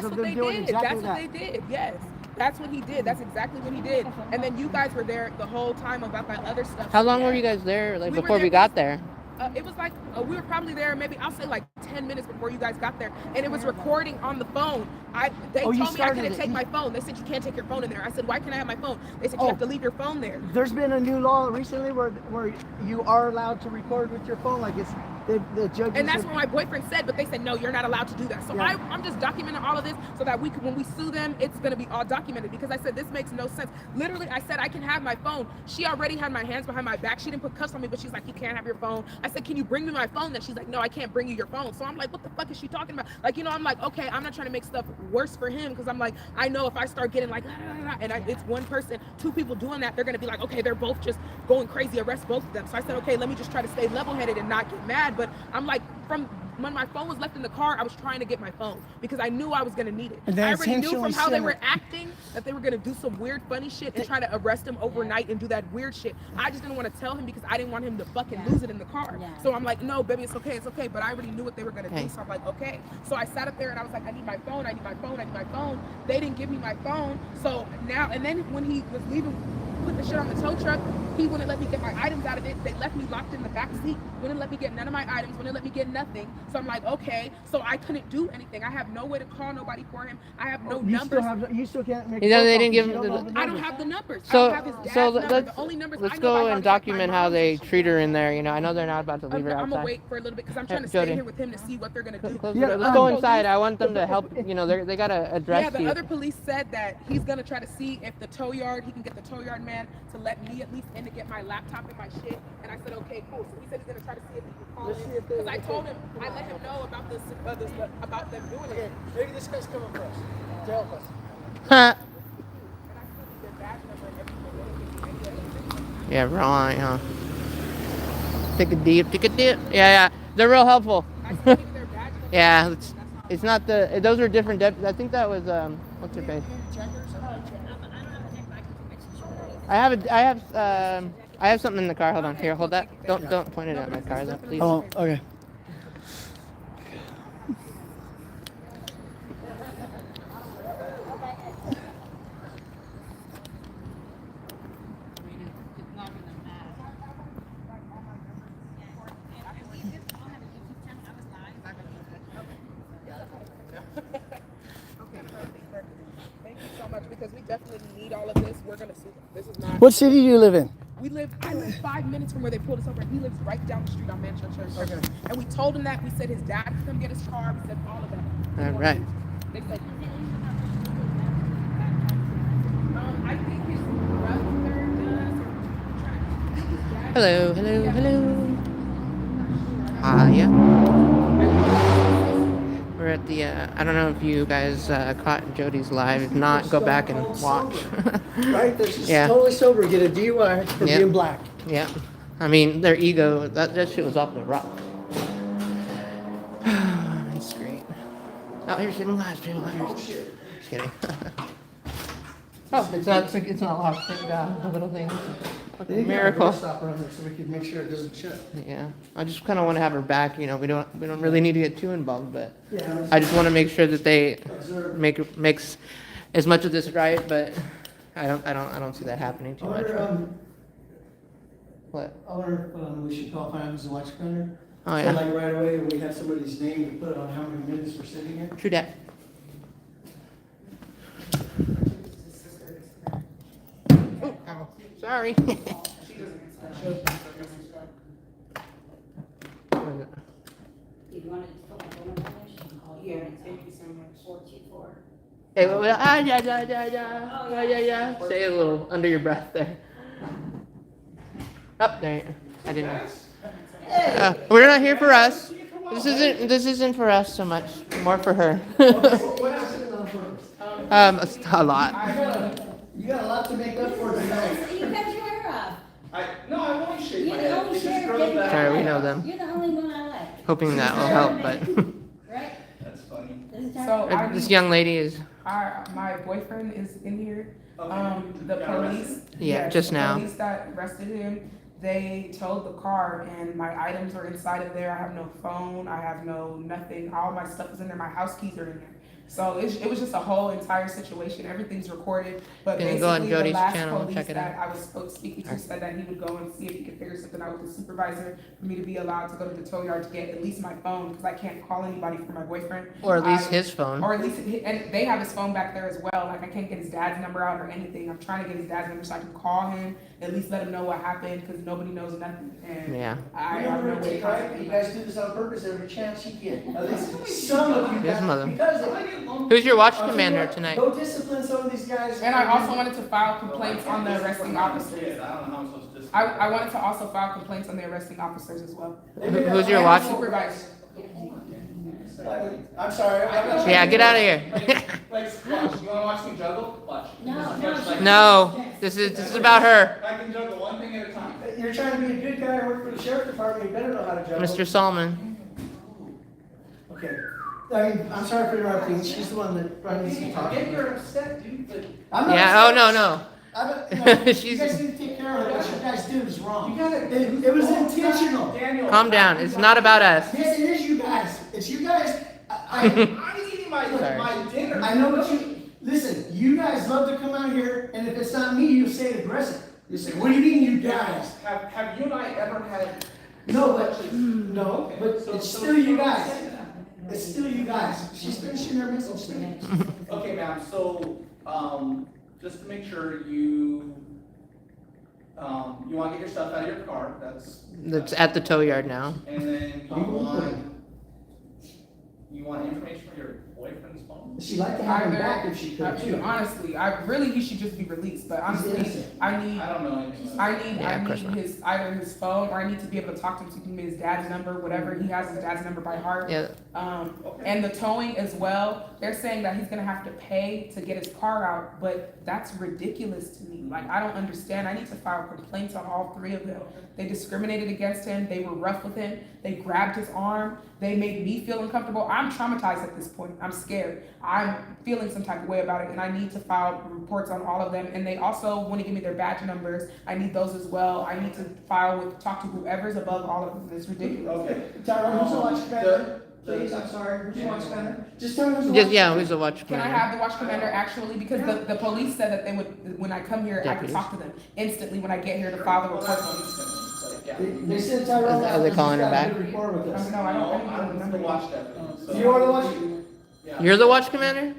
videos of them doing exactly that. That's what they did. Yes. That's what he did. That's exactly what he did. And then you guys were there the whole time about that other stuff. How long were you guys there, like, before we got there? It was like, we were probably there maybe, I'll say like 10 minutes before you guys got there. And it was recording on the phone. They told me I couldn't take my phone. They said, you can't take your phone in there. I said, why can't I have my phone? They said, you have to leave your phone there. There's been a new law recently where you are allowed to record with your phone. Like, it's the judges. And that's what my boyfriend said, but they said, no, you're not allowed to do that. So I'm just documenting all of this so that when we sue them, it's going to be all documented, because I said, this makes no sense. Literally, I said, I can have my phone. She already had my hands behind my back. She didn't put cuffs on me, but she's like, you can't have your phone. I said, can you bring me my phone? Then she's like, no, I can't bring you your phone. So I'm like, what the fuck is she talking about? Like, I'm like, okay, I'm not trying to make stuff worse for him, because I'm like, I know if I start getting like, it's one person, two people doing that, they're going to be like, okay, they're both just going crazy, arrest both of them. So I said, okay, let me just try to stay level-headed and not get mad. But I'm like, from when my phone was left in the car, I was trying to get my phone because I knew I was going to need it. I already knew from how they were acting that they were going to do some weird, funny shit and try to arrest him overnight and do that weird shit. I just didn't want to tell him because I didn't want him to fucking lose it in the car. So I'm like, no, baby, it's okay. But I already knew what they were going to do. So I'm like, okay. So I sat up there and I was like, I need my phone. I need my phone. I need my phone. They didn't give me my phone. So now, and then when he was leaving, put the shit on the tow truck, he wouldn't let me get my items out of it. They left me locked in the back seat, wouldn't let me get none of my items, wouldn't let me get nothing. So I'm like, okay. So I couldn't do anything. I have no way to call nobody for him. I have no numbers. You still can't make. They didn't give him. I don't have the numbers. So, I don't have his dad's number. The only numbers let's go and document how they treat her in there. I know they're not about to leave her outside. I'm gonna wait for a little bit because I'm trying to stay here with him to see what they're gonna do. Let's go inside. I want them to help. They gotta address you. Yeah, the other police said that he's gonna try to see if the tow yard, he can get the tow yard man to let me at least in to get my laptop and my shit. And I said, okay, cool. So he said he's gonna try to see if he can call him. Because I told him, I let him know about this, about them doing it. Maybe this guy's coming for us to help us. Huh. Yeah, right, huh? Take a dip. Yeah. They're real helpful. Yeah, it's not those are different deputies. I think that was, what's her face? I have something in the car. Hold on. Here, hold that. Don't point it at my car, though, please. Oh, okay. Because we definitely need all of this. We're gonna sue them. This is not. What city do you live in? I live 5 minutes from where they pulled us over, and he lives right down the street on Manchester. Okay. And we told him that. We said his dad could come get his car. We said all of that. All right. They said. I think his brother does. Hello. Yeah. We're at the, I don't know if you guys caught Jody's live. If not, go back and watch. Right? They're just totally sober. Get a DUI for being black. Yeah. I mean, their ego, that shit was off the rock. It's great. Oh, here's hidden glass. Oh, shit. Just kidding. Oh, it's not locked. Thank God. The little thing. Miracle. Stop around there so we can make sure it doesn't shut. Yeah, I just kind of want to have her back. We don't really need to get too involved, but I just want to make sure that they makes as much of this right. But I don't see that happening too much. What? I wonder if we should call Finance Electric Under. Oh yeah. So like right away, we have somebody's name. We put it on how many minutes we're sitting here. True that. Oh, sorry. Yeah, thank you so much. 424. Hey, yeah. Say it a little under your breath there. Oh, there. I didn't know. We're not here for us. This isn't for us so much. More for her. A lot. You got a lot to make up for tonight. You cut your hair off. No, I want to shave my You're the head. only This is sheriff growing back. Sorry, we know them. You're the only one I like. Hoping that will help, but Right? That's funny. So this young lady is. My boyfriend is in here. The police. Yeah, just now. The police that arrested him, they towed the car, and my items are inside of there. I have no phone. I have no nothing. All my stuff is in there. My house keys are in there. So it was just a whole entire situation. Everything's recorded. But Gonna basically, go on the Jody's last channel and police check it that out. I was speaking to said that he would go and see if he could figure something out with the supervisor for me to be allowed to go to the tow yard to get at least my phone because I can't call anybody for my boyfriend. Or at least his phone. Or at least, and they have his phone back there as well. Like I can't get his dad's number out or anything. I'm trying to get his dad's number so I can call him, at least let him know what happened because nobody knows nothing. And Yeah. I You have no never way to take, right? contact You anybody. guys do this on purpose every chance you get. At least some of you His guys, mother. because Who's your watch I'll tell you commander what, tonight? Go discipline some of these guys. And I also wanted to file complaints on the arresting officers. I don't know how I'm supposed to. I wanted to also file complaints on the arresting officers as well. Who's your And watch? the supervisor. I'm sorry. Yeah, get out of here. Like, watch. You wanna watch me juggle? Watch. No. No, this is about her. I can juggle one thing at a time. You're trying to be a good guy and work for the sheriff department, you better know how to juggle. Mr. Solomon. Okay. I'm sorry for interrupting. She's the one that probably needs to talk. Get you're upset, dude. But I'm not Yeah, oh, upset. no. You She's- guys need to take care of it. What you guys did is wrong. you gotta. It was intentional. Daniel. Calm down, it's not about us. Yes, it is you guys. It's you guys. I'm eating my dinner. I know what you, listen, you guys love to come out here, and if it's not me, you say it aggressive. You say, what do you mean, you guys? Have you and I ever had? No, but So- it's so- still you guys. It's still you guys. She's finishing her message to me. Okay, ma'am. So, just to make sure you want to get your stuff out of your car. That's at the tow yard now. And then you want information from your boyfriend's phone. She'd like to have him back if she could too. Honestly, he should just be released. But honestly, innocent. I need I don't know anything. Yeah, of course not. either his phone or I need to be able to talk to him so he can give me his dad's number, whatever. He has his dad's number by heart. Yeah, And the towing as well, they're saying that he's gonna have to pay to get his car out, but that's ridiculous to me. Like, I don't understand. I need to file complaints on all three of them. They discriminated against him, they were rough with him, they grabbed his arm, they made me feel uncomfortable. I'm traumatized at this point. I'm scared. I'm feeling some type of way about it, and I need to file reports on all of them. And they also want to give me their badge numbers. I need those as well. I need to talk to whoever's above all of them. It's ridiculous. Okay. Tyrone, who's the watch commander? Please, I'm sorry. Who's the watch commander? Just tell me who's the watch who's the watch Can I commander? have the watch commander actually? Because the police said that they would, when I come here, I could Deputies. talk to them instantly when I get here to file the report. They said Tyrone. Are they calling her back? Report with us. No, I don't I'm remember. the watch deputy. So- You are the watch? Yeah. You're the watch commander?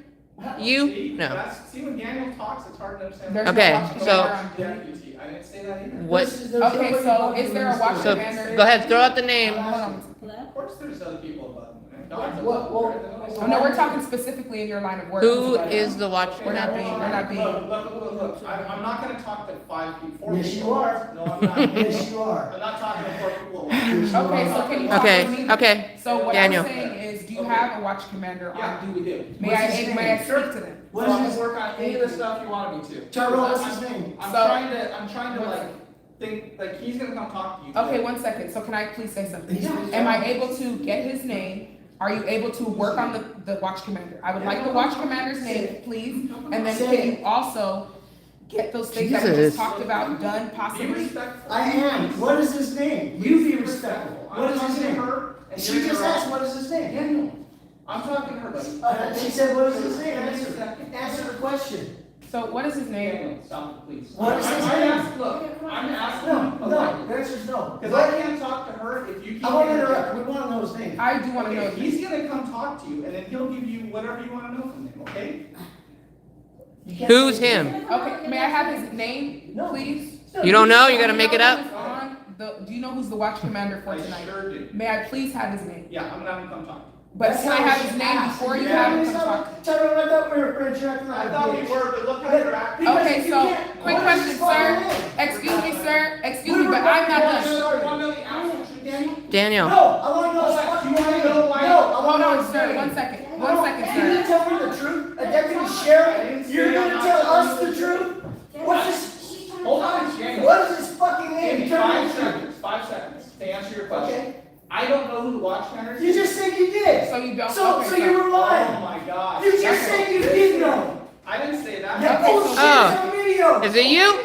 You? See, No. See, when Daniel talks, it's hard to understand. There's no Okay, watch so- commander on duty. Deputy. I didn't say that either. What? Okay, so is there a watch So, commander? go ahead, throw out the name. Hold on. Hello? Of course, there's other people above me. Dogs What- what- above me. Oh, no, we're talking specifically in your line of work. Who is the watch We're not commander? being, we're not being. Look. I'm not gonna talk to 5 people, 4 Yes, people. you are. No, I'm not. Yes, you are. I'm not talking to 4 people. Okay, so can you talk to Okay, me? okay. So what Daniel. I'm saying is, do you have a watch commander Yeah, on we duty? do. May What's his I name? speak to them? What So is I his, can work on any of the stuff you wanted me to. Tyrone, what's his name? I'm So- trying to like think like he's gonna come talk to you. Okay, 1 second. So can I please say something? Yeah. Am I able to get his name? Are you able to work on the watch commander? I would like the watch commander's name, please. And then can you also get those things that we Jesus. just talked about done Be possibly? respectful. I am. What is his name? You be respectful. What is his I'm talking to name? her, and She you're just gonna- asked, what is his name? Daniel. I'm talking to her, buddy. She said, what is his name? Answer the question. So what is his name? Daniel, stop it, please. What is his I'm name? asking- Look, I'm asking. No, the answer is no. Because I can't talk to her if you keep. I won't interrupt. We want to know his name. I do want to know. Okay, he's gonna come talk to you, and then he'll give you whatever you wanna know from him, okay? You can't Who's say- him? Okay, may I have his name, No. please? You don't know? You gotta make it up? Do you know who's the watch commander for I tonight? sure do. May I please have his name? Yeah, I'm gonna have him come talk. But That's can I how have we his should name ask. before you Yeah, have him it's come not- talk? Tyrone, I thought we were friends. You're acting like I a thought we bitch. were, but look how you're acting. Because Okay, you so, can't- quick what is question, his fucking sir. name? Excuse me, sir. Excuse We me, were but I'm not both- done. Want to know the answer, Daniel? Daniel. No, I want to know his fucking You wanna name. know why- No, I want Hold to know on, his sir. name. 1 second. I 1 don't- second, You're sir. gonna tell me the truth? A deputy sheriff? You're gonna tell us the truth? What's his, Hold on, Daniel. what is his fucking Give name? me Tell me 5 the truth. seconds, 5 seconds to answer your question. Okay, I don't know who the watch commander is. you just said you did. So you don't. So okay, you were Oh lying. my gosh. You just said you did know. I didn't say that. That Okay, bullshit is Oh. on video. Is it you?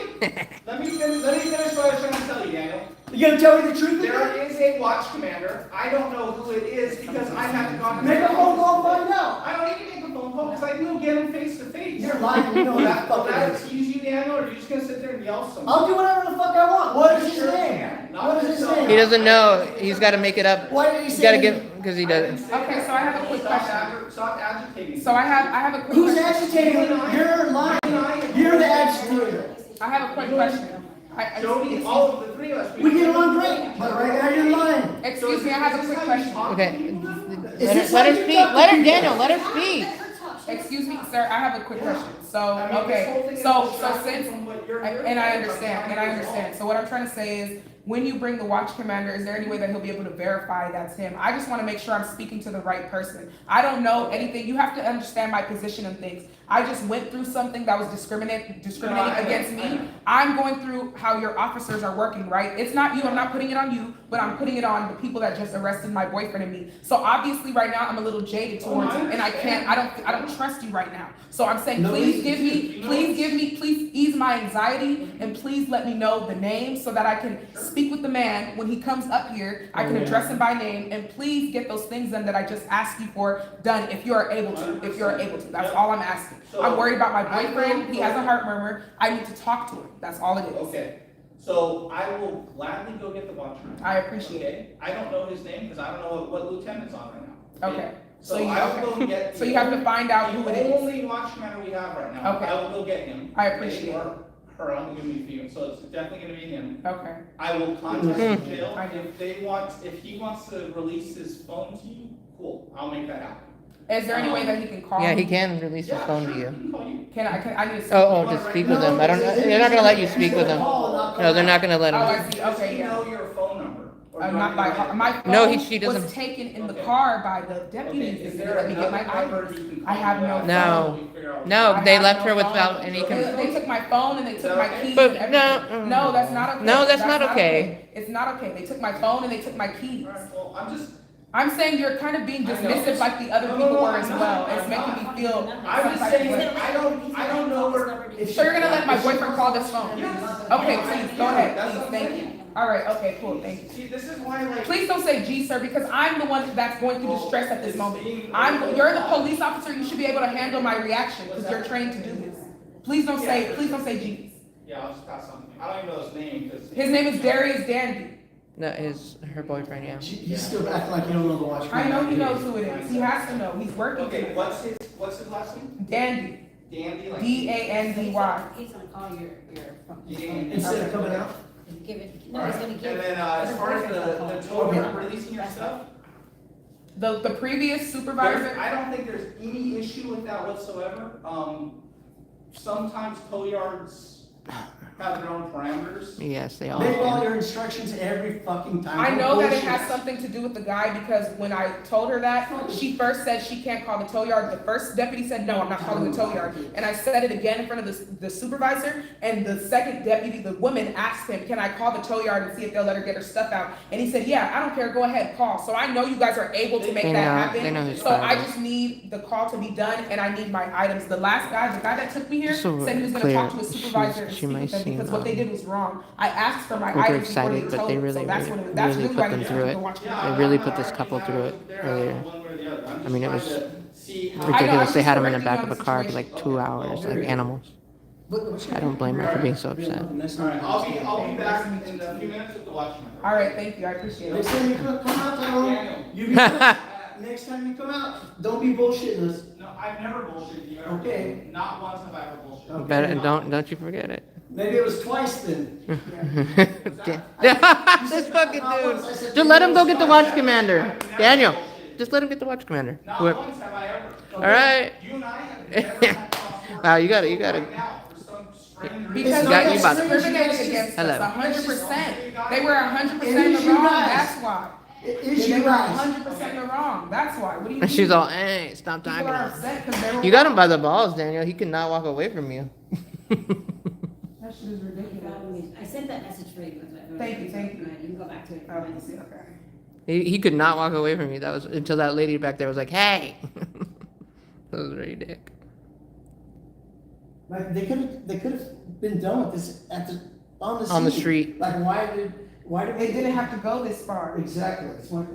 Let me finish what I was trying to tell you, Daniel. You gonna tell me the truth? There again? is a watch commander. I don't know who it is because I haven't gone. Make a phone call and find out. I don't need to make a phone call. because I can go get him face to face. You're lying, you know Will that that fucking excuse you, Daniel, or are you just gonna sit there and yell something? I'll do whatever the fuck I want. What is his Sure name? can. Not What is his yourself. name? He doesn't know. He's got to make it up. Why did he He's say got to that? give because he doesn't. Okay, so I have a quick question. Stop agitating. So I have a quick Who's question. agitating? You're lying. You're the agitator. I have a quick question. Jody, all of the three of us. We get along great, but right now you're lying. Excuse me, I have a quick question. Okay. Is Let her this how you speak. talk to Let her, people? Daniel. Let her speak. Excuse me, sir, I have a quick question. So, I mean, this whole okay, thing is so distracting since, from what you're doing. and I understand. So what I'm trying to say is, when you bring the watch commander, is there any way that he'll be able to verify that's him? I just want to make sure I'm speaking to the right person. I don't know anything. You have to understand my position in things. I just went through something that was discriminating against me. I'm going through how your officers are working, right? It's not you. I'm not putting it on you, but I'm putting it on the people that just arrested my boyfriend and me. So obviously right now I'm a little jaded towards you, and I don't trust you right now. So I'm saying, please ease my anxiety, and please let me know the name so that I can speak with the man when he comes up here. I can address him by name, and please get those things done that I just asked you for done if you are able to. That's all I'm asking. I'm worried about my boyfriend. He has a heart murmur. I need to talk to him. That's all it is. Okay, so I will gladly go get the watchman. I appreciate it. Okay, I don't know his name because I don't know what lieutenant's on right now. Okay. So I will go get. So you have to find out who it The is. only watchman we have right now. Okay. I will go get him. I appreciate it. Or her, I'm gonna be female, so it's definitely gonna be him. Okay. I will contact the jail. I do. If he wants to release his phone to you, cool, I'll make that happen. Is there any way that he can call Yeah, me? he can release his Yeah, phone sure, to you. he can call you. I need to. Oh, to speak with them. I don't know. They're not gonna let you speak with them. No, they're not gonna let Oh, I him. see. Does Okay, he yeah. know your phone number? Or do I Not need by to write heart. it My down? phone No, she was doesn't. taken in the Okay. car by the Okay, deputies. is They there let me get my another number items. you can I have call no back? No. We figure out- No, I they have left no her phone. without any. They took my phone and they took my keys But and everything. no, No, that's not okay. No, that's not okay. It's not okay. They took my phone and they took my keys. All right, well, I'm just, I'm saying you're kind of being I know. dismissive like the other No, people no, were I'm as not. well. It's I'm making not. me feel. I'm just some type of saying way. that I don't know where. So you're gonna let my boyfriend call this phone? Yes. Okay, please, go ahead, That's please, what I'm thank saying. you. All right, okay, cool, thank you. See, this is why, like. Please don't say G, sir, because I'm the one that's going through the stress at this moment. You're the police officer, you should be able to handle my reaction, because you're trained to do this. Please don't say G. Yeah, I'll just pass something. I don't even know his name, because. His name is Darius Danby. No, her boyfriend. Yeah. You still acting like you don't know the watch. I know he knows who it is, he has to know, he's working. Okay, what's his last name? Dandy, Dandy, like. D-A-N-D-Y. He's gonna call your phone. Instead of coming out. Give it, no, Alright, he's gonna and give. then, as far as the total releasing your stuff, The previous supervisor, I don't think there's any issue with that whatsoever. Sometimes tow yards have their own parameters. Yes, they all. They follow do. your instructions every fucking time. I No know that it bullshit. has something to do with the guy because when I told her that, she first said she can't call the tow yard. The first deputy said, no, I'm not calling the tow yard. And I said it again in front of the supervisor, and the second deputy, the woman, asked him, can I call the tow yard and see if they'll let her get her stuff out? And he said, yeah, I don't care, go ahead, call. So I know you guys are able to make They that know happen. his So I file. just need the call to be done, and I need my items. The last guy, the guy that took me here, Just so said he was gonna clear, talk to his supervisor and she speak might with them seem, because what they did was wrong. I asked for my They're items before they excited, but told they me, really, so that's really, what it, that's really really put why them you through have it. to watch They really put this couple through it earlier. I mean, it was ridiculous. They had him in the back of a car for like 2 hours, like animals. I don't blame her for being so upset. Alright, I'll be back in a few minutes with the watchman. All right, thank you, I appreciate Next it. time you come out, Tyrone, Daniel. you be next time you come out, don't be bullshitting us. No, I've never bullshitted you. Okay. Not once have I ever bullshitted. Okay. Better, don't you forget it. Maybe it was twice then. This fucking dude. Just let him go get the watch commander. Daniel, just let him get the watch commander. Not Whoever- once have I ever. All right. You and I have never had crosswords. Wow, you gotta. Right now, for some strange reason. Because Got they you, bud. discriminated against Hello. us 100%. They were 100% It in is the you wrong, guys. that's why. It is They you were guys. 100% in the wrong, that's why. What do you mean? And she's all, hey, stop People talking are about it. upset because they were You got wrong. him by the balls, Daniel. He cannot walk away from you. That shit is ridiculous. I sent that message for you. Thank you. Go ahead, you can go back to it. Oh, I see, okay. He could not walk away from you. That was until that lady back there was like, hey. That was very dick. Like they could have been done with this on the On the scene. street. Like why did Why did we? It didn't have to go this far. Exactly.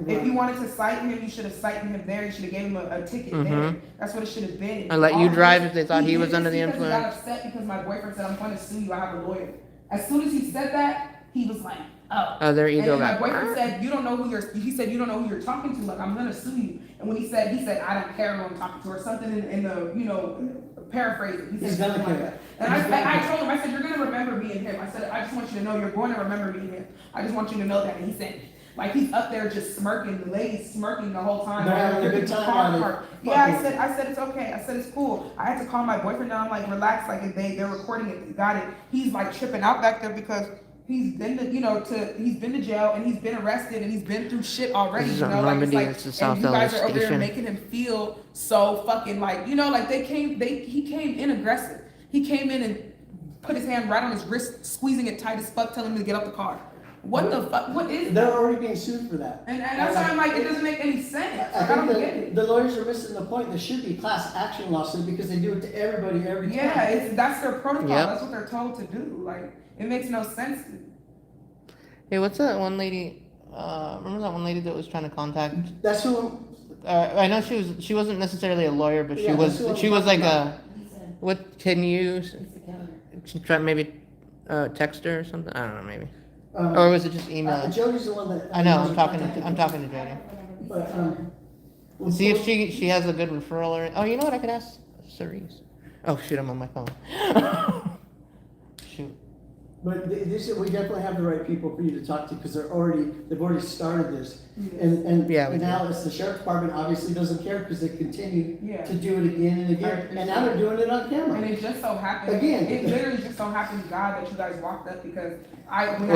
If you wanted to cite him, you should have cited him there. You should have gave him a ticket there. That's what it should have been. And let you All drive this- if they thought he was did under this the because He influence. got upset because my boyfriend said, I'm going to sue you, I have a lawyer. As soon as he said that, he was like, oh. Oh, their And ego then my got. boyfriend said, you don't know who he said, you don't know who you're talking to, like, I'm gonna sue you. And when he said, I don't care who I'm talking to, or something in the, paraphrase it. He said He's gonna something like care. that. And I told him, I said, you're gonna remember me and him. I said, I just want you to know you're going to remember me and him. I just want you to know that. And he said, like, he's up there just smirking, the lady's smirking the whole time. They're having a good time on it. Yeah, I said, it's okay. I said, it's cool. I had to calm my boyfriend down, like, relax, like, they're recording it, they got it. He's like tripping out back there because he's been to, he's been to jail and he's been arrested and he's been through shit already, This is like, it's Normandy, like, it's the and South you guys LA are over there station. making him feel so fucking like, like he came in aggressive. He came in and put his hand right on his wrist, squeezing it tight as fuck, telling him to get up the car. What the fuck, what is that? They're already being sued for that. And that's why I'm like, it doesn't make any sense. I Like, I don't think get it. the lawyers are missing the point. There should be class action lawsuit because they do it to everybody every time. Yeah, that's their protocol. Yep. That's what they're told to do. Like, it makes no sense. Hey, what's that one lady? Remember that one lady that was trying to contact? That's who. I know she wasn't necessarily a lawyer, but Yeah, that's who I'm she was like talking a. What can you try maybe text her or something? I don't know, maybe. Or was it just email? Jody's the one that. I know. I'm talking to Jody. But See if she has a good referral or. Oh, you know what? I could ask Cerise. Oh shoot, I'm on my phone. Shoot. But we definitely have the right people for you to talk to because they've already started this. And Yeah, we now it's the sheriff's department obviously doesn't care because they continue Yeah. to do it again and again. And now they're doing it on And camera. it just so happened, Again. it literally just so happened, God, that you guys walked up because when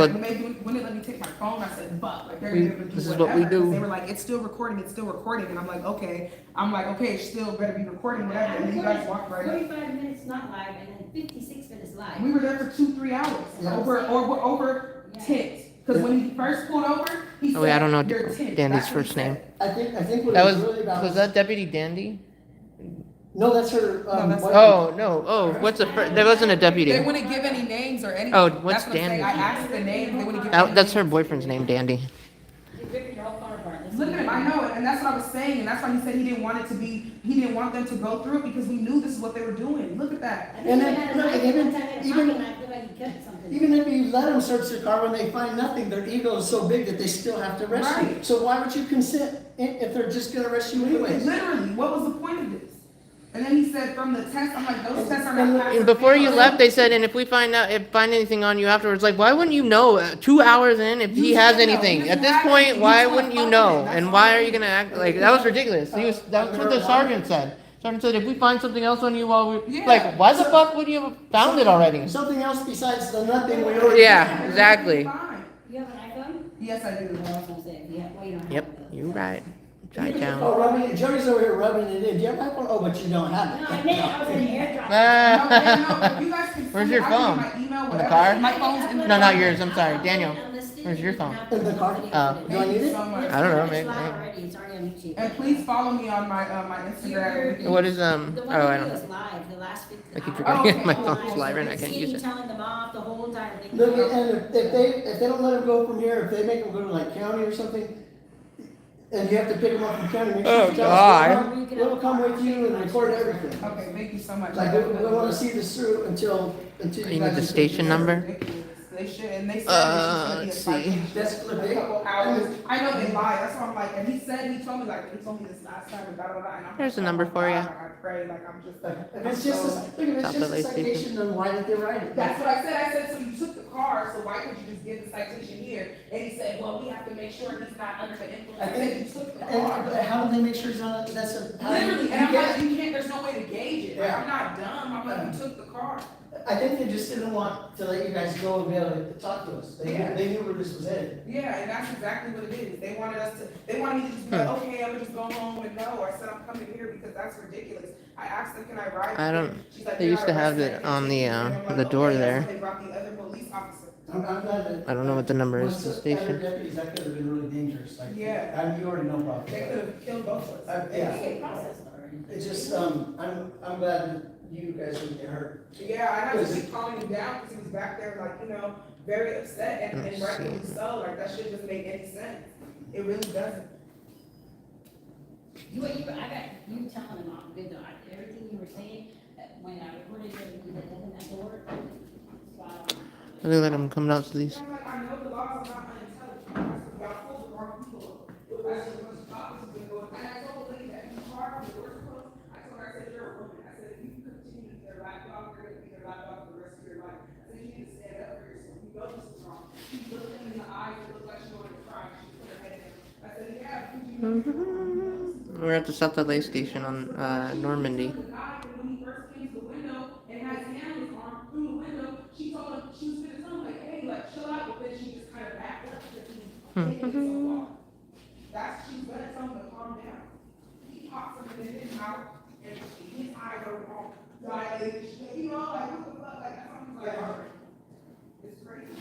they let me take my phone, I said, "But like they're gonna do This is whatever." what we do. 'Cause they were like, "It's still recording, and I'm like, "Okay." It still better be recording, whatever. And then you guys walked right up. 45 minutes not live and then 56 minutes live. We were there for 2-3 hours, Yeah. over Yeah. tents. Because when he first pulled over, he said, Oh wait, I don't know "You're 10." Dandy's That's what he first name. said. I think what That it was really about was that Deputy Dandy? No, that's her. No, that's- wife. Oh no. Oh, what's the there wasn't a deputy. They wouldn't give any names or anything. Oh, what's That's what I'm saying. Dandy? I asked the name, they wouldn't give any That's her names. boyfriend's name, Dandy. You ripped your whole car apart. Look at him, I know it, and that's what I was saying, and that's why he said he didn't want them to go through it because we knew this is what they were doing. Look at that. And then And you then- had a look, knife, even- one time you had a even- pocket knife, looked like you cut something. Even if you let them search their car when they find nothing, their ego is so big that they still have to arrest you. Right. So why would you consent if they're just gonna arrest you anyways? Literally, what was the point of this? And then he said from the test, I'm like, those tests are not passed. And before you left, they said, and if we find anything on you afterwards, like, why wouldn't you know 2 hours in if he You has should know. anything? You At this have point, anything, why you should wouldn't you have know? fucking it. And That's why all. are you gonna act like that was ridiculous? That's what the sergeant said. Sergeant said, if we find something else on you while we Yeah. like, why the fuck would you have found it already? Something else besides the nothing we already. Yeah, exactly. Fine. You have an iPhone? Yes, I do. Well, I was gonna say, yeah, well, you don't have Yep, it, though. you're right. Try Oh, town. rubbing it. Jody's over here rubbing it in. Do you have iPhone? Oh, but you don't have No, it. I meant I was in an airdrop. Ah. No, you guys can Where's send your it. I can phone? get my email, In the whatever. car? My phone's in the No, not car. yours. I'm sorry, Daniel. Where's your phone? In the car? Oh. Do I Thank need you it? so much. I don't know, It's maybe. live already, it's already on YouTube. And please follow me on my Instagram. What is The oh, one I you don't do is know. live, the last 50 I keep hours. forgetting my Oh, phone's oh, live and I It's can't you use it. telling them off, the whole entire thing. Look, and if they don't let them go from here, if they make them go to like county or something, and you have to pick them up from county, make sure Oh, you tell God. us, we'll come with you and record everything. Okay, thank you so much. Like, we wanna see this through until You you need guys. the station number? Ridiculous. They should, and they said let's it's just gonna be a see. citation That's for a big. couple hours. I know they lie, that's why I'm like, and he told me this last time, and blah, blah, blah, and I'm Here's the like, number oh my for God, you. like, I pray, like, I'm just like. If it's just, look, if it's South just LA a station. citation, then why did they write it? That's what I said. I said, so you took the car, so why couldn't you just give the citation here? And he said, well, we have to make sure he's not under the influence. I said, you took the car. And how do they make sure it's not, that's a. how do you- Literally, you and I'm get- like, you can't, there's no way to gauge it. Like, Yeah. I'm not dumb. I'm like, you took the car. I think they just didn't want to let you guys go and be able to talk to us. Yeah. They knew where this was headed. Yeah, and that's exactly what it is. They wanted me to just be like, okay, I'm gonna just go home and no. I said, I'm coming here because that's ridiculous. I asked them, can I ride? I don't- here? She's like, they "You're used to not have arrested." it on the, And I'm like, the door okay, that's there. when They brought the other police officer. I'm glad that. I don't know what the number is to the Once station. other deputies, that could have been really dangerous, like. Yeah. You already know about They that. could have killed both of us. Yeah. It's processed already. It's just, I'm glad that you guys didn't get hurt. Yeah, I had to keep calling him down because he was back there, like, very upset, and Let's rightfully see. so. Like, that shit doesn't make any sense. It really doesn't. I got you telling them all good though. Everything you were saying, when I recorded you that opened that door, spot on. They let them come out to these. I'm like, I know the laws are not unintelligent. Y'all pulled the wrong people. I said, once the office is going, and I told the lady that you are, the door's closed. I told her, I said, you're a woman. I said, if you continue to be their lapdog, you're gonna be their lapdog for the rest of your life. I said, you need to stand up for yourself. You know this is wrong. She looked them in the eyes and looked like she wanted to cry. She put her head down. I said, yeah, could you know you're wrong? We're at the South LA station on Normandy. The guy, when he first came to the window and had his hand on his arm through the window, she told him, she was gonna tell him like, hey, like, chill out, but then she just kind of backed up because he was taking it so far. She's gonna tell him to calm down. He pops something in his mouth and his eyes are wrong. Dilated, you know, like, what the fuck, like, something's like, all right. It's crazy.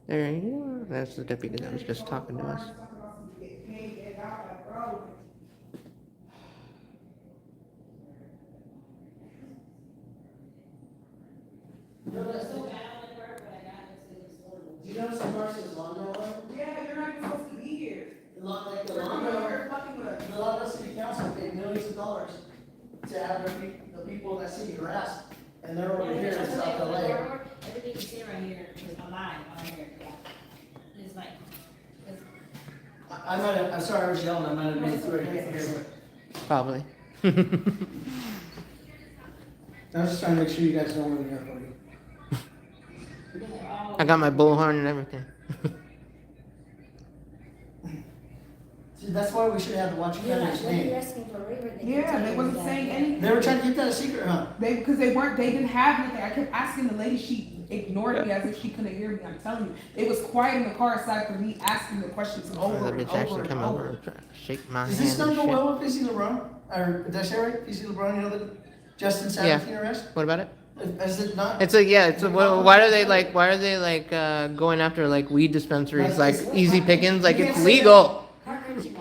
There you go. That's the deputy that was just talking to us. Do you notice the horse's lawnmower? Yeah, you're not even supposed to be here. Like the You're lawnmower, fucking with us. the Lauderdale City Council paid millions of dollars to have the people in that city harassed, and they're over here in South LA. Everything you see right here is alive on here. It's like, I'm sorry I was yelling, I might have been through it here, Probably. but I was just trying to make sure you guys know where they're going. I got my bullhorn and everything. See, that's why we should have the watch you're not, offender's when you're name. asking for a waiver, they Yeah, can they tell wasn't you saying that. anything. They were trying to keep that a secret, huh? Because they didn't have anything. I kept asking the lady, she ignored me as if she couldn't hear me. I'm telling you, it was quiet in the car aside from me asking the questions over The and bitch over actually and come over over. and try to shake my Does hand this and not go shit. well with PC LeBron? Or, did I say right? PC LeBron, you know the Justin Sabatini arrest? What about it? Is it not? It's a yeah. It's a, why are they like? Why are they like going after like weed dispensaries like easy pickings? Like it's legal.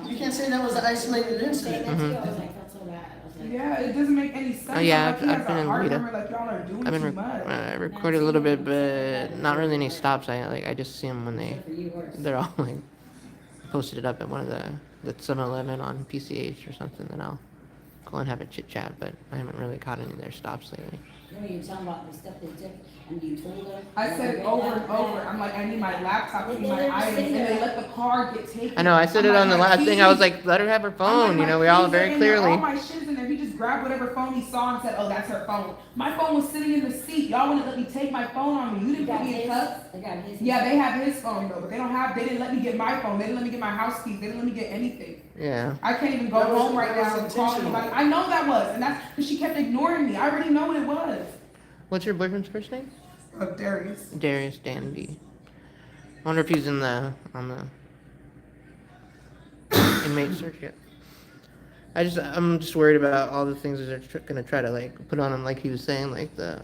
You can't say that was an isolated incident. I was like, that's so bad. I was like, Yeah, it doesn't make any sense. Oh, yeah, Like, he I've has been a in heart Rita. murmur, like y'all are doing I've been too much. recorded a little bit, but not really any stops. I just see them when for you worse. they're all like posted it up at one of the 7-Eleven on PCH or something. Then I'll go and have a chit chat. But I haven't really caught any of their stops lately. Then when you tell them about the stuff they took, and you told them. I said it over and over. I'm like, I need my laptop, I need my items, and they let the car get taken. I know. I said I'm it on the my last thing. I was keys- like, let her have her I'm phone. like, You know, my we all keys are very in there, All clearly. my shit's in there. He just grabbed whatever phone he saw and said, oh, that's her phone. My phone was sitting in the seat. Y'all wouldn't let me take my phone on me. You didn't put me in cuffs. They got his. Yeah, they have his phone though, but they didn't let me get my phone. They didn't let me get my house keys. They didn't let me get anything. Yeah. I can't even go That was- home right that was now and call intentional. anybody. I know that was, and that's because she kept ignoring me. I already know what it was. What's your boyfriend's first name? Darius. Darius Danby. I wonder if he's on the inmate search yet. I'm just worried about all the things that they're gonna try to like put on him, like he was saying, like the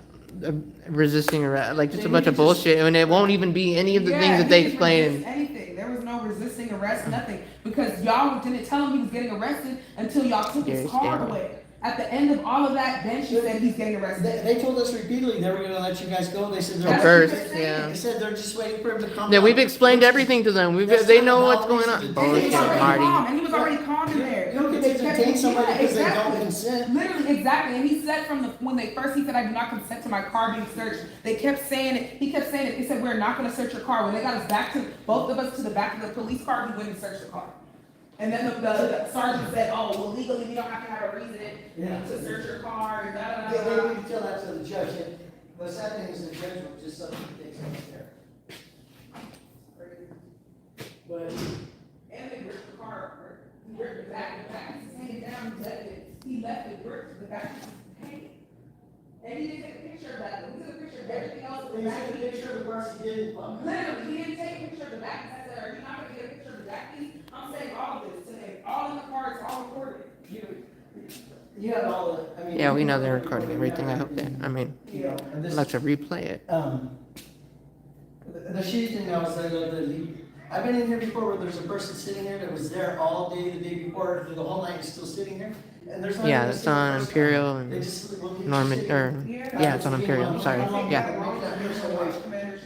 resisting arrest, like just a bunch of bullshit, and it won't even be any of the things that they he didn't resist explain. anything. There was no resisting arrest, nothing, because y'all didn't tell him he was getting arrested until y'all took his Darius car Danby. away. At the end of all of that, then she said he's getting arrested. They told us repeatedly they were gonna let you guys go. They said At they're. first, yeah. They said they're just waiting for him to come. Yeah, out. we've explained everything to them. They know what's going on. And he Bullshit, was already calm, Marty. and he was already calm in there. You don't get They to kept- detain somebody yeah, because they don't exactly. consent. Literally, exactly. And he said when he said, I do not consent to my car being searched. They kept saying it. He kept saying it. He said, we're not going to search your car. When they got us both of us to the back of the police car, we went and searched the car. And then the sergeant said, oh, well, legally, we don't have to have a reason Yeah. to search your car. And da, da, da, Yeah, da. they didn't tell that to the judge. And the sad thing is the judge was just something that takes care. But And they ripped the car apart. He ripped the back. He's hanging down. He left it ripped the back. Hey. And he didn't take a picture of that. He took a picture of everything else. they took a picture of the parts he did in public. Literally, he didn't take a picture of the back. I said, are you not gonna get a picture of the back piece? I'm saying all of this today, all in the car, it's all recorded. You have all the, I mean. Yeah, we know they're recording everything. I hope that. I mean, You know, and I'd this, like to replay it. the shitty thing now is that the I've been in here before where there's a person sitting there that was there all day, the day before, through the whole night, and still sitting there. And there's not Yeah, even a that's single on person. Imperial They and just will keep Norman, sitting or, there. yeah, it's on Imperial, sorry, How yeah, long that person waits?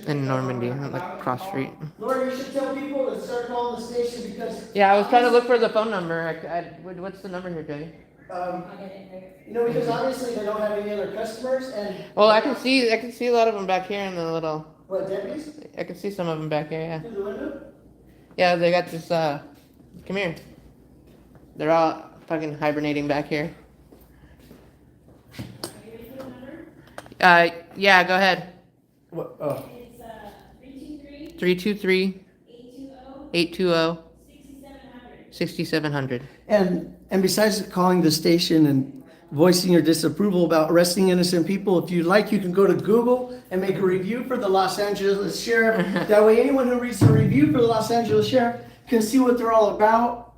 in Normandy, like cross street. Laura, you should tell people to start calling the station because. Yeah, I was trying to look for the phone number. What's the number here, Jody? You know, because obviously they don't have any other customers and. Well, I can see a lot of them back here in the little. What, deputies? I can see some of them back here. Yeah. Through the window? Yeah, they got this. Come here. They're all fucking hibernating back here. Yeah, go ahead. What, oh. It's, 323 323 820 820 6700. 6700. And besides calling the station and voicing your disapproval about arresting innocent people, if you'd like, you can go to Google and make a review for the Los Angeles Sheriff. That way anyone who reads the review for the Los Angeles Sheriff can see what they're all about.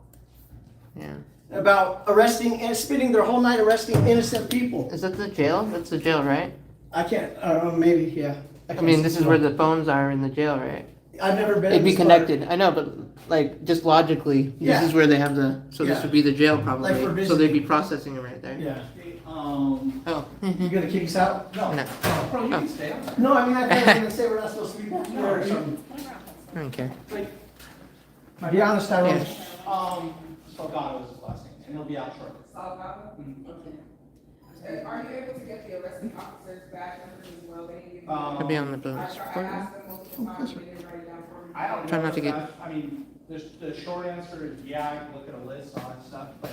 Yeah. About arresting and spending their whole night arresting innocent people. Is that the jail? That's the jail, right? I can't, I don't know, maybe, yeah. I mean, this is where the phones are in the jail, right? I've never been. They'd be this far. connected. I know, but like just logically, Yeah. this is where they have the. So Yeah. this would be the jail probably. Like for So visiting. they'd be processing it right there. Yeah. Oh. You gonna kick us out? No, No. bro, you Oh. can stay on. No, I mean, I thought you were gonna say we're not supposed to be back here or something. I don't care. Be honest, Tyrone. Yeah. Salgado is his last name, and he'll be out shortly. Salgado? Mhm. And are you able to get the arresting officer's badge numbers as well? They didn't give me. Could be on the I police I report. asked them multiple times, they didn't write it down for me. I don't Try know not to if get- that- I mean, the short answer is, yeah, I can look at a list, all that stuff, but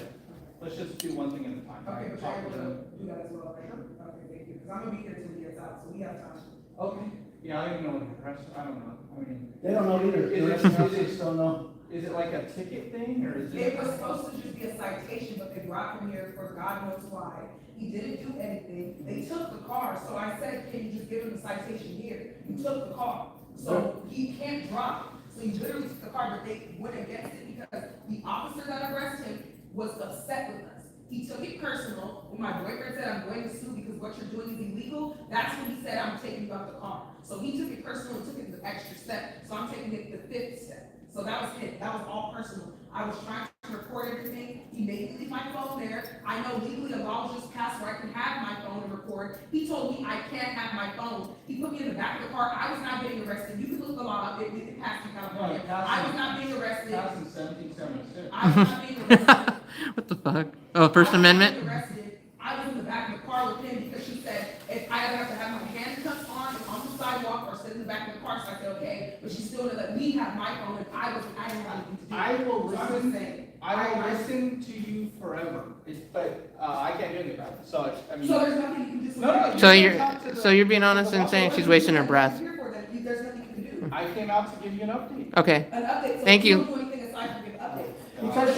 let's just do one thing at a time. Okay, but Talk you're to able them. to do that as well, right? Okay, thank you, because I'm gonna be here till he gets out, so we have time. Okay. Yeah, I don't even know what the rest, I don't know, I mean, They don't know either. Is The it- rest of the is it- officers don't know. is it like a ticket thing, or is It it? was supposed to just be a citation, but they brought him here for God knows why. He didn't do anything. They took the car, so I said, can you just give him the citation here? He took the car, so he can't drive. So he literally took the car, but they went against it because the officer that arrested him was upset with us. He took it personal. When my boyfriend said, I'm going to sue because what you're doing is illegal, that's when he said, I'm taking you out the car. So he took it personal and took it the extra step. So I'm taking it the 5th step. So that was it. That was all personal. I was trying to record everything. He made me leave my phone there. I know legally a law was just passed where I can have my phone and record. He told me I can't have my phone. He put me in the back of the car. I was not getting arrested. You can look the law up. It passed in California. I was not being arrested. 1776. I was not being arrested. What the fuck? Oh, First Amendment? I was arrested. I was in the back of the car with him because she said, if I have to have my handcuffs on the sidewalk or sit in the back of the car, so I said, okay, but she's still gonna let me have my phone, and I didn't have anything to do. I will So I'm just listen, saying. I will listen to you forever, but, I can't do anything about it, so, I mean. So there's nothing you can just. No, no, So you can talk to you're the- so you're being honest and saying she's wasting her breath. Here for that. There's nothing you can do. I came out to give you an update. Okay. An update. So Thank you. don't do anything aside from give an update. Because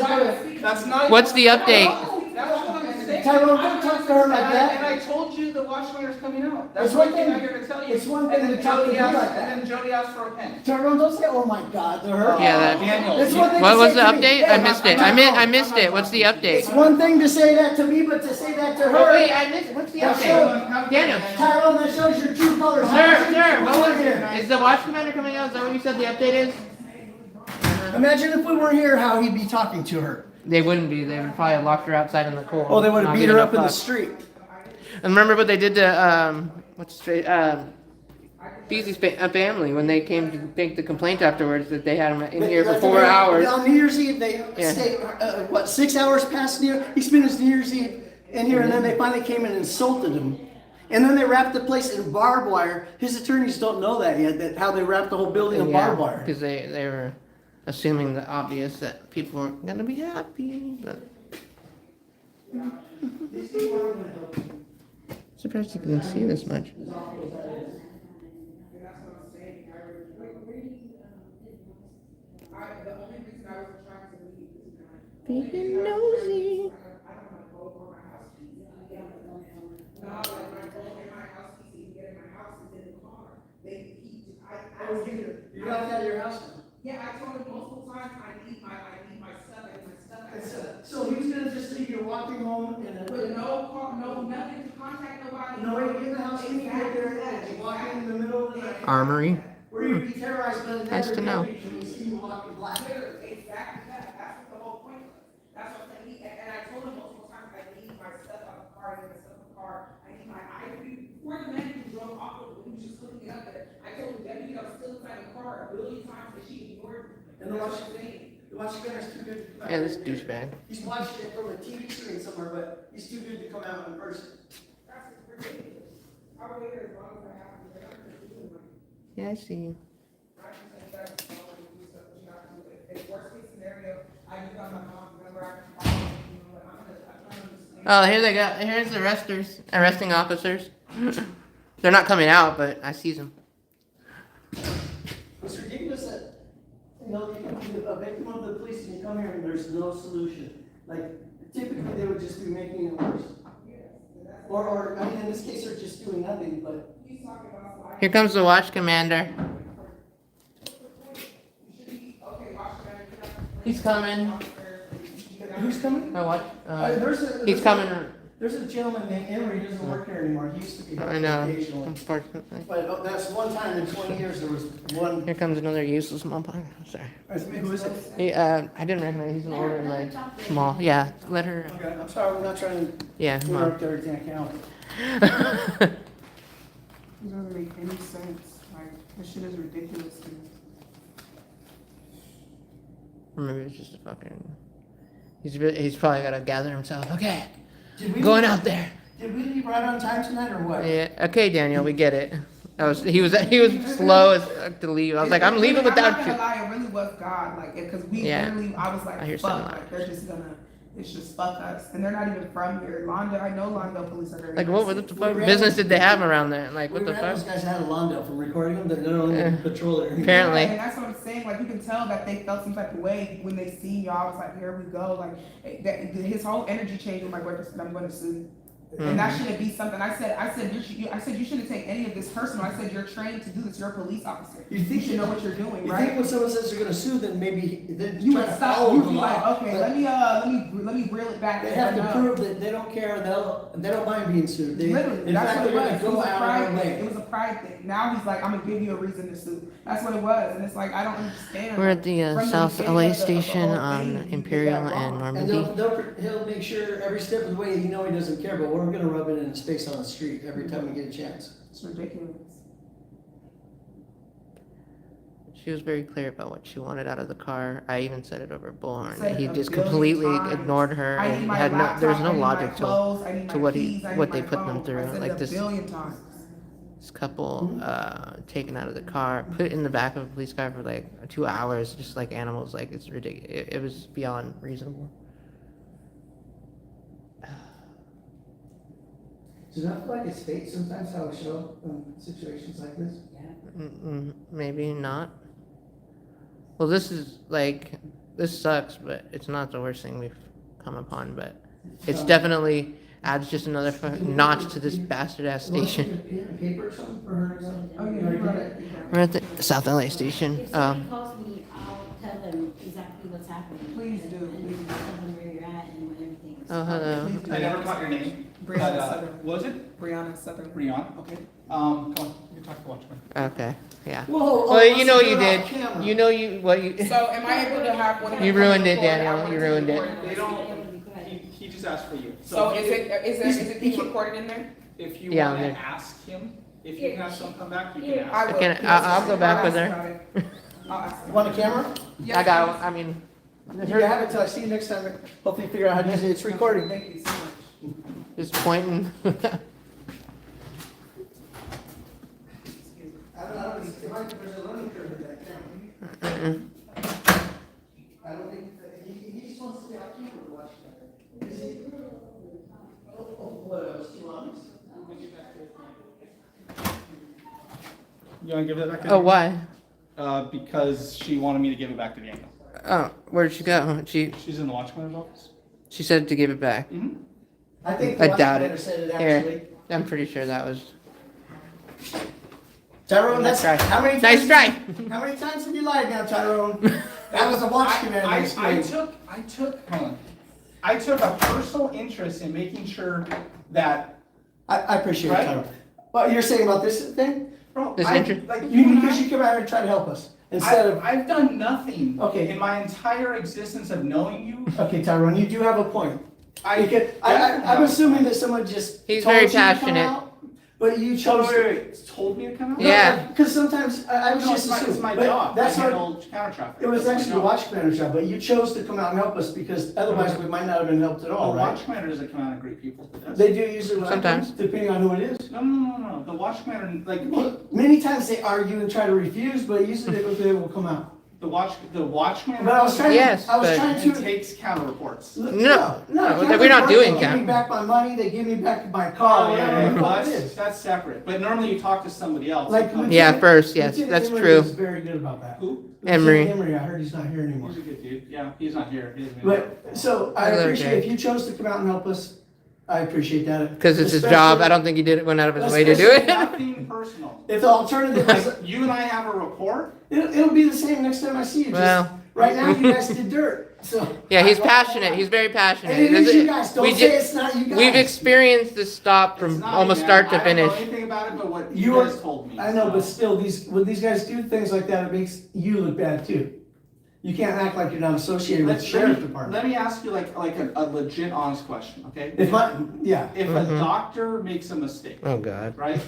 you're That's not. What's the update? That's what I'm saying. Tyrone, don't talk to her like that. And I told you the watchmaker's coming out. That's It's one one thing thing- I'm here to tell you. it's one thing And then to talk to Jody you asked- like that. And then Jody asked for a pen. Tyrone, don't say, oh my God, to her. Yeah, that- Daniel. It's one thing What to was say the to me, update? hey, I missed it. I missed it. What's the It's update? one thing to say that to me, but to say that to her. Oh wait, I missed. What's the That update? Daniel. Tyrone, that shows your true colors. Sir, what was it? Is the watch commander coming out? Is that what you said the update is? Imagine if we weren't here, how he'd be talking to her. They wouldn't be. They would probably have locked her outside in the cold. Oh, they would have Not beat give her enough up in the fuck. street. And remember what they did to what's straight Beezy's family when they came to make the complaint afterwards that they had him in here for 4 hours. On New Year's Eve, they Yeah. stayed, 6 hours past New Year? He spent his New Year's Eve in here, and then they finally came and insulted him. And then they wrapped the place in barbed wire. His attorneys don't know that yet, that how they wrapped the whole building in barbed wire. because they were assuming the obvious that people weren't gonna be happy. But surprised you can see this much. That's what I'm saying. The only reason I was trying to leave is that. Being nosy. I don't want to go over my house keys. No, like when I go over my house keys, you get in my house, it's in the car. I was getting. You got that at your house now? Yeah, I told him multiple times, I need my stuff, I need my stuff. So he was gonna just leave you walking home and With no call, no, nothing to contact nobody. no way to get in the house, you get there, and you walk in the middle of the night. Armory. Where you'd be terrorized by the Nice to know. deputies when you see you walking black. Literally, exactly that. That's what the whole point was. That's what I'm saying. And I told him multiple times, I need my stuff out of the car, I need my stuff in the car, I need my ID. Before the man who drove off with me, he was just hooking it up there. I told the deputy I was still inside the car a billion times that she ignored me. And the Washington is too good to come out. Yeah, this douchebag. He's watching it from a TV screen somewhere, but he's too good to come out in person. That's ridiculous. I will wait here as long as I have to, but I'm just doing my. Yeah, I see you. I can say that, do stuff that you have to do. If worst case scenario, I do got my mom, remember I can call you, you know, but I'm trying to understand. Oh, here they go. Here's the arresting officers. They're not coming out, but I see them. It's ridiculous that, you know, you can be a victim of the police and you come here and there's no solution. Like, typically they would just be making it worse. Or, I mean, in this case, they're just doing nothing, but. Here comes the watch commander. He's coming. Who's coming? My watch. He's coming. There's a gentleman named Henry, he doesn't work here anymore, he used to be. I know. Occasionally. Unfortunately. But that's one time in 20 years, there was one. Here comes another useless mopar. Sorry. Who is it? He, I didn't recognize. He's an older, like small. Yeah, let her. Okay, I'm sorry, we're not trying to Yeah, come interrupt on. everything I can. It doesn't make any sense. Like, this shit is ridiculous to me. Or maybe it's just a fucking. He's probably gotta gather himself. Okay, Did we going leave- out there. Did we leave right on time tonight or what? Yeah. Okay, Daniel, we get it. He was slow as to leave. I was like, I'm leaving without I'm not you. gonna lie, it really was God, like, because we Yeah. literally, I was like, I hear fuck, something like, they're just gonna, it's just fuck us, and they're not even from here. Londo, I know Londo police are very. Like, what the nice. fuck business did they have around there? Like, what We the ran fuck? those guys out of Londo from recording them, they're not Yeah. only patrol there. Apparently. Yeah, and that's what I'm saying. Like, you can tell that they felt some type of way when they seen y'all. I was like, here we go. Like, his whole energy changed when my boyfriend said, I'm going to sue you. And that shouldn't be something. I said you shouldn't take any of this personal. I said you're trained to do this. You're a police officer. You think should know what you're doing, You right? think when someone says they're gonna sue, then maybe, then You try would to stop. follow You'd the be like, law. okay, But let me reel it back. they have to No. prove that they don't care, and they don't mind being sued. They, Literally, in that's fact, what it they're was. gonna It was go a out of pride their thing. It way. was a pride thing. Now he's like, I'm gonna give you a reason to sue. That's what it was, and it's like I don't understand. We're at the From South beginning LA of the station whole on thing, you did Imperial that and wrong. And Normandy. he'll make sure every step of the way, he doesn't care, but we're gonna rub it in his face on the street every time we get a chance. It's ridiculous. She was very clear about what she wanted out of the car. I even said it over bullhorn. Said He a just billion completely times. ignored her I need and my had no. laptop, There was no I need my logic clothes, I need to my what keys, I need what my they put them phone. through. I said Like it a this billion times. couple taken out of the car, put in the back of a police car for like 2 hours, just like animals. Like it's ridiculous. It was beyond reasonable. Does it not feel like it's fate sometimes how it show in situations like this? Maybe not. Well, this sucks, but it's not the worst thing we've come upon. But it's definitely adds just another notch to this bastard ass station. Pen and paper or something for her or something? Oh, yeah, you brought it. We're at the South LA station. If somebody calls me, I'll tell them exactly what's happening. Please do, And please. tell them where you're at and when everything is. Oh, hello. Please do. I never caught your name. Brianna but, Southern. what was it? Brianna Southern. Brianna, okay. Come on, you can talk to the watchman. Okay, yeah. Whoa, Well, you know let's you do it did. off camera. You know you what you. So am I able to have one of You them ruined it, record? I Daniel. want You to ruined it. record They this. don't, he just asked for you. So if is you- it being recorded in there? If you Yeah, wanna I'm there. ask him, if you can have someone come back, you can Yeah. ask. I will. can- I'll go back with her. ask about it. I'll ask You want a camera? Yes, I got. I mean, You can have it till I see you next time. Hopefully you figure out how to use it. It's recording. Thank you so much. just pointing. I don't think there's a learning curve with that camera. Mm-mm. I don't think, he just wants to stay off camera to watch that. Is he? Oh, what, I was too honest? You wanna give it back to Oh, why? Because she wanted me to give it back to Daniel. Oh, where'd she go? She's in the watchman's office. She said to give it back. Mm-hmm. I think I the doubt watchman it. said it Here. actually. I'm pretty sure that was. Tyrone, Nice that's, try. how many Nice times? try. How many times have you lied now, Tyrone? That was a watchman I experience. took, hold on. I took a personal interest in making sure that, I appreciate it, Right? Tyrone. What you're saying about this thing? bro, This I, interest- like, You, you and because I, you come out here and try to help us. Instead of, I've done nothing. Okay. In my entire existence of knowing you, okay, Tyrone, you do have a point. I Because I'm assuming that someone just He's told very you to come passionate. out, but you Oh, chose. wait, told me to come out? Yeah. Because sometimes I was No, just it's assuming. my but job. That's I what, handle counter traffic. it was That's my actually the job. watch commander's job, but you chose to come out and help us because otherwise we might not have been helped at The all, right? watch commander doesn't come out and greet people. They do usually when I come, Sometimes. depending on who it is. No. The watch commander, like, Well, many times they argue and try to refuse, but usually they will come out. the watch commander. But I was trying, Yes, I was but- trying And to. takes counter reports. No, No, we're not doing They give me count. back my money, they give me back my car, whatever the fuck it is. That's separate. But normally you talk to somebody else. Like, You come- Yeah, first, yes, Lieutenant that's Emery true. is very good about that. Who? Emery. Lieutenant Emery, I heard he's not here anymore. He's a good dude. Yeah, he's not here. He doesn't But, so I Hello, appreciate, Jay. if you chose to come out and help us, I appreciate that. Because it's his Especially- job. I don't think he went out of his way to do It's it. nothing personal. If the alternative is, Like, you and I have a report. it'll be the same next time I see you, just, Well. right now you guys did dirt, so. Yeah, he's passionate. He's very passionate. And it is you guys, We don't say ju- it's not you guys. We've experienced this stop It's from not almost me, start to I don't know finish. anything about it, but what You you are- guys told me. I know, so. but still, when these guys do things like that, it makes you look bad too. You can't act like you're not associated with the sheriff's department. Let me ask you like a legit, honest question, okay? If yeah. If Mhm. a doctor makes a mistake, Oh, God. right?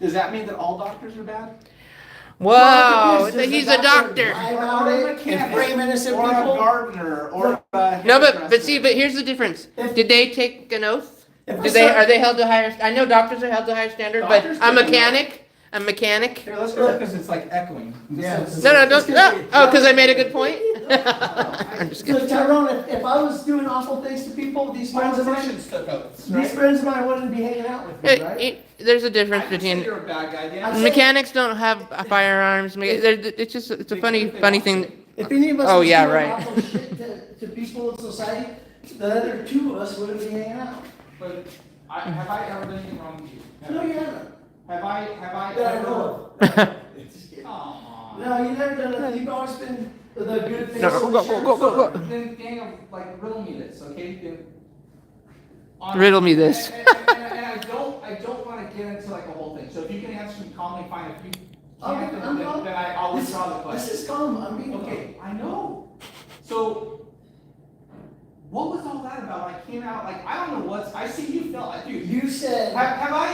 Does that mean that all doctors are bad? Whoa, Does the he's a doctor. lie about it and frame innocent Or a people? gardener, or a No, but hairdresser. see, but here's the difference. Did they take an oath? If Do a they, cer- are they held to higher, I know doctors are held to higher standard, but Doctors a take an oath. mechanic? Here, let's go, because it's like echoing. Yeah. No, It's don't, gonna be- oh, because I made a good point? I'm just So kidding. Tyrone, if I was doing awful things to people, these friends of mine, Politicians took oaths, these right? friends of mine wouldn't be hanging out with me, right? There's a difference I didn't say between, you're a bad guy, Dan. I'm saying- mechanics don't have firearms, it's just, it's a funny thing. If any of us Oh, was yeah, doing right. awful shit to people in society, the other two of us wouldn't be hanging out. But have I ever done anything wrong to you? No, you haven't. Have I That I ever? know of. Come on. No, you've never done nothing. You've always been the good thing. No, go. Then Daniel, like, riddle me this, okay? Riddle me this. And I don't wanna get into like a whole thing, so if you can answer me calmly, fine, if you can't, then I'll withdraw the question. This is calm. I'm being Okay, I know. So, what was all that about? I came out, like, I don't know what's, I see you film, like, dude. You said. Have I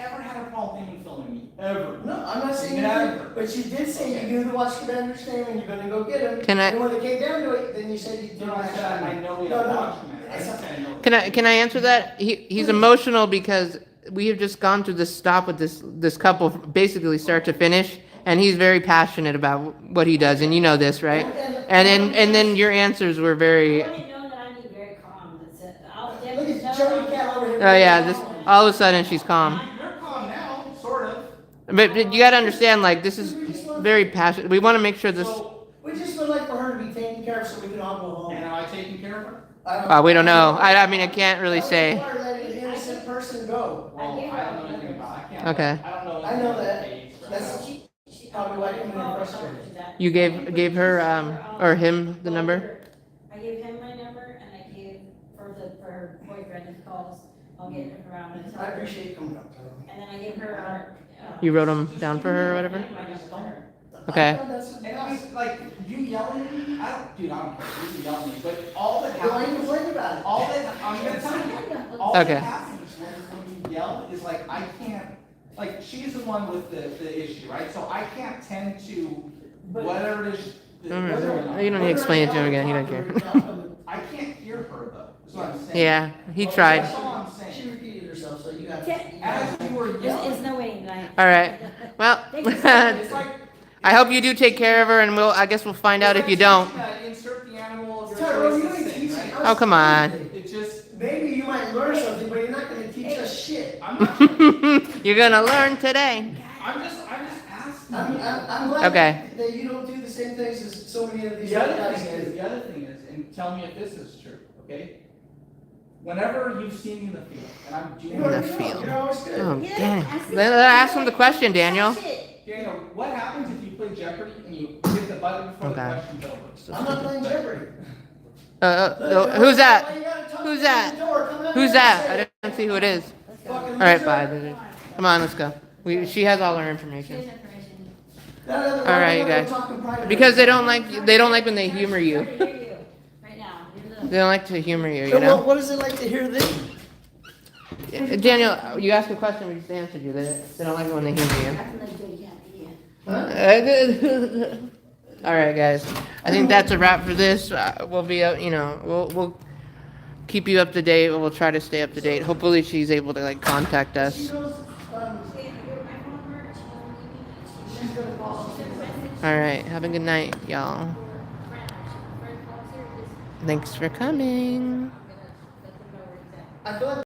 ever had a problem with anyone filming me? Ever? No, I'm not saying you Never. did, but you did say you knew the watch commander's name and you're gonna go get him. Can I- And when it came down to it, then you said you didn't. No, I said I know we No, have a no. watch commander. I didn't say I know. Can I answer that? He's emotional because we have just gone through this stop with this couple, basically start to finish, and he's very passionate about what he does, and you know this, right? And then your answers were I very, want to know that I'm being very calm, that's it. I'll Look definitely at know. Joey Cat over here. oh yeah, this, all of a sudden she's calm. You're calm now, sort of. But you gotta understand, like, this is very passionate, we wanna make sure this, So, We just would like for her to be taken care of so we can all go home. and am I taking care of her? we don't know, I mean, I can't really say. Why let an innocent person go? Well, I don't know anything about it. I can't. Okay. I don't know. I know anything that. about AIDS right That's- now. Probably why I'm getting frustrated. You gave her, or him the number? I gave him my number and I gave for her boyfriend who calls, I'll get him around and tell I her. appreciate you coming up. And then I gave her our. You wrote them down for her or whatever? My number to her. Okay. And I was like, you yelling at me? I don't, dude, I don't care. You can yell at me, but all that Why are you happens, complaining about it? all that, I'm gonna tell you, all Okay. that happens when you yell is like, I can't, like, she's the one with the issue, right? So I can't tend to whatever it is. that's going on. You don't need to explain it to him again, he doesn't care. I can't hear her though, is what I'm saying. Yeah, he That's tried. all I'm saying. She repeated herself, so you got. As you were There's yelling, no waiting tonight. All right, well, it's like. I hope you do take care of her, and I guess we'll find out if you don't. Insert the animal of your Tyrone, you choice ain't to sing, teaching right? us Oh, come on. anything. It just, Maybe you might learn something, but you're not gonna teach us shit. I'm not, You're gonna learn today. I'm just asking. I'm glad Okay. that you don't do the same things as so many of these The other other guys thing is, do. the other thing is, and tell me if this is true, okay? Whenever you've seen me in the field, and I'm doing. In the You're field. You're always good. Oh, dang. Ask him the question, Daniel. Daniel, what happens if you play Jeopardy and you hit the button before the Okay. question's over? I'm not playing Jeopardy. Who's that? Why you gotta talk Who's to that? the door? Come down Who's there that? and I say didn't see who it is. it. Fucking All right, loser. bye. Come on, let's go. She has all our Here's information. information. That other- All right, that other guys. talking private. Because they don't like when they humor you. Right now, you're the. They don't like to humor you, So you know? what is it like to hear this? Daniel, you asked a question, we just answered you. They don't like it when they humor That's like good, yeah. you. All right, guys. I think that's a wrap for this. We'll be, we'll keep you up to date. We'll try to stay up to date. Hopefully, she's able to like contact us. She goes, she's gonna call. All right. Have a good night, y'all. Thanks for coming. I feel like